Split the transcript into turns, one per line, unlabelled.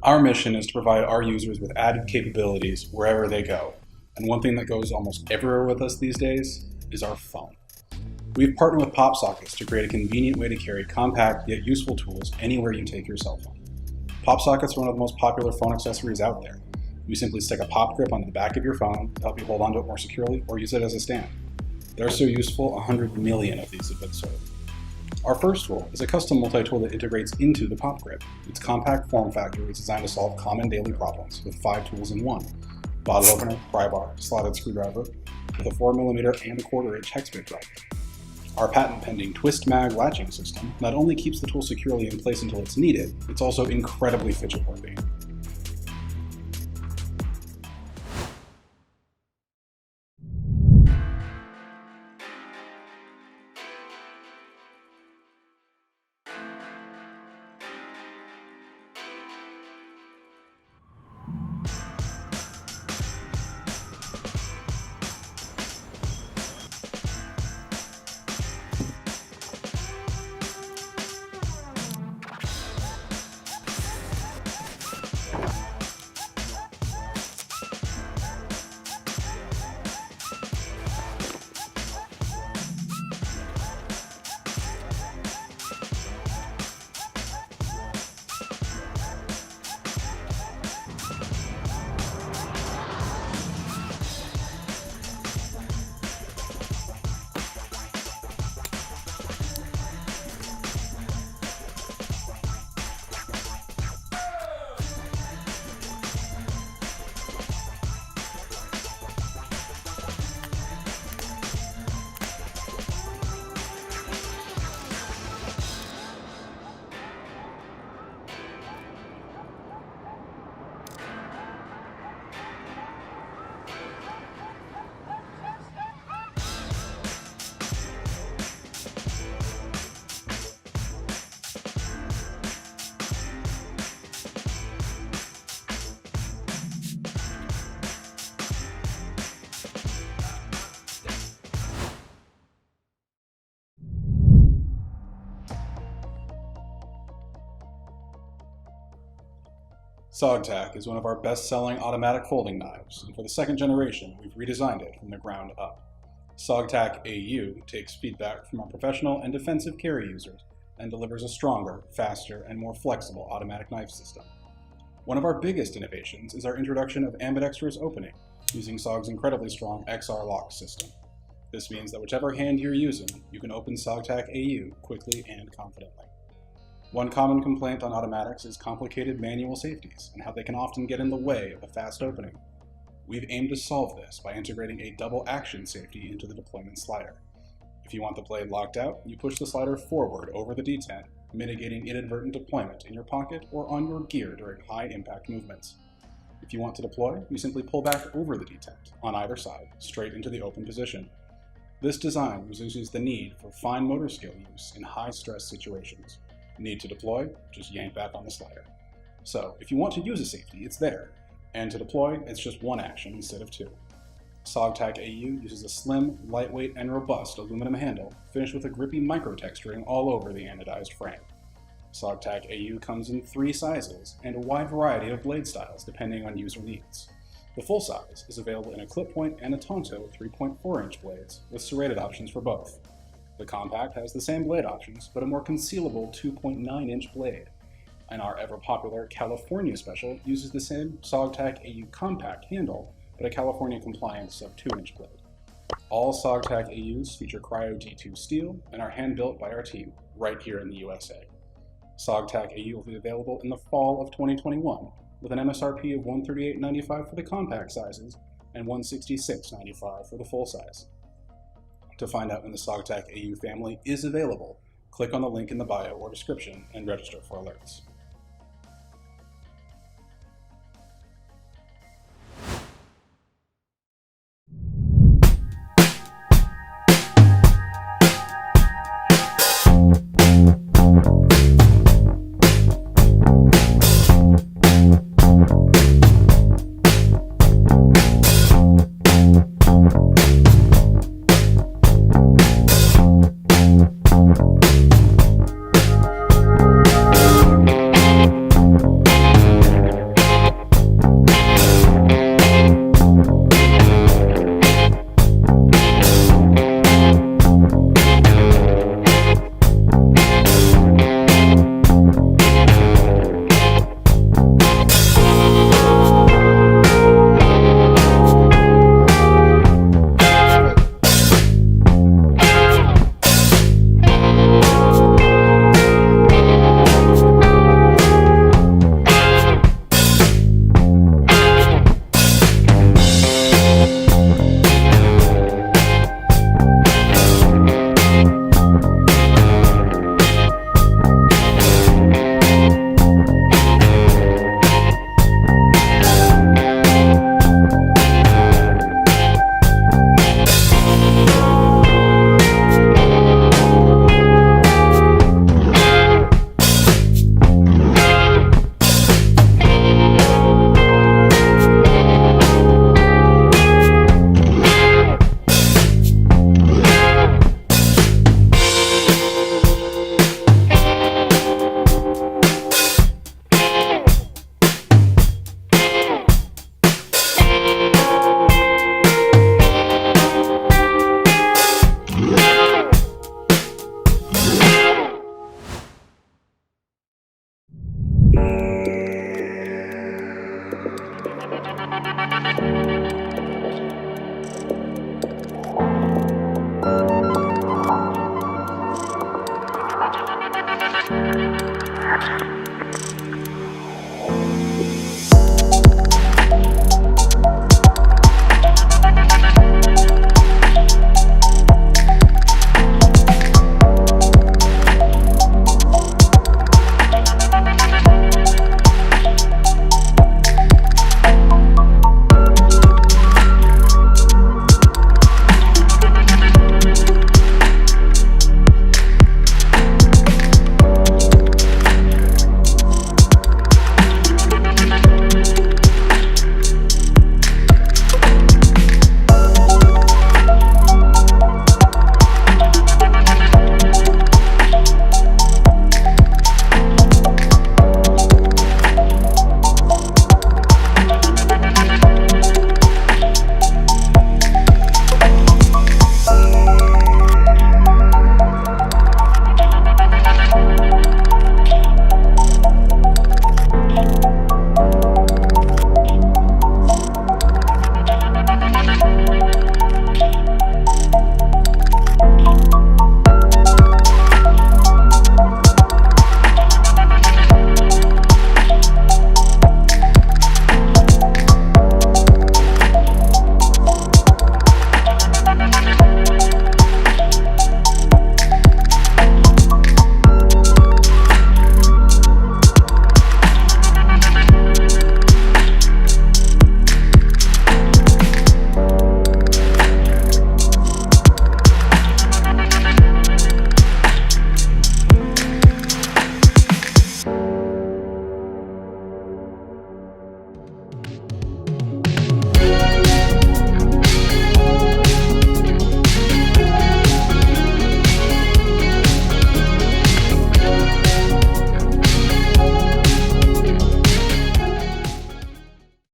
Our mission is to provide our users with added capabilities wherever they go. And one thing that goes almost everywhere with us these days is our phone. We've partnered with PopSockets to create a convenient way to carry compact yet useful tools anywhere you take your cell phone. PopSockets are one of the most popular phone accessories out there. You simply stick a PopGrip onto the back of your phone to help you hold onto it more securely, or use it as a stand. They're so useful, 100 million of these have been sold. Our first tool is a custom multi-tool that integrates into the PopGrip. Its compact form factor is designed to solve common daily problems with 5 tools in one: bottle opener, pry bar, slotted screwdriver, with a 4mm and a 1/4-inch hex bit driver. Our patent-pending twist mag latching system not only keeps the tool securely in place until it's needed, it's also incredibly fidget-worthy. SOG-TAC is one of our best-selling automatic folding knives, and for the second generation, we've redesigned it from the ground up. SOG-TAC AU takes feedback from our professional and defensive carry users and delivers a stronger, faster, and more flexible automatic knife system. One of our biggest innovations is our introduction of ambidextrous opening, using SOG's incredibly strong XR lock system. This means that whichever hand you're using, you can open SOG-TAC AU quickly and confidently. One common complaint on automatics is complicated manual safeties and how they can often get in the way of a fast opening. We've aimed to solve this by integrating a double action safety into the deployment slider. If you want the blade locked out, you push the slider forward over the detent, mitigating inadvertent deployment in your pocket or on your gear during high impact movements. If you want to deploy, you simply pull back over the detent, on either side, straight into the open position. This design reduces the need for fine motor skill use in high stress situations. Need to deploy? Just yank back on the slider. So, if you want to use a safety, it's there. And to deploy, it's just one action instead of two. SOG-TAC AU uses a slim, lightweight, and robust aluminum handle, finished with a grippy micro-texturing all over the anodized frame. SOG-TAC AU comes in 3 sizes and a wide variety of blade styles depending on user needs. The full size is available in a clip point and a Tonto 3.4-inch blades, with serrated options for both. The Compact has the same blade options, but a more concealable 2.9-inch blade. And our ever-popular California Special uses the same SOG-TAC AU Compact handle, but a California-compliant sub-2-inch blade. All SOG-TAC AUs feature Cryo D2 steel and are hand-built by our team, right here in the USA. SOG-TAC AU will be available in the fall of 2021, with an MSRP of $138.95 for the compact sizes and $166.95 for the full size. To find out when the SOG-TAC AU family is available, click on the link in the bio or description and register for alerts.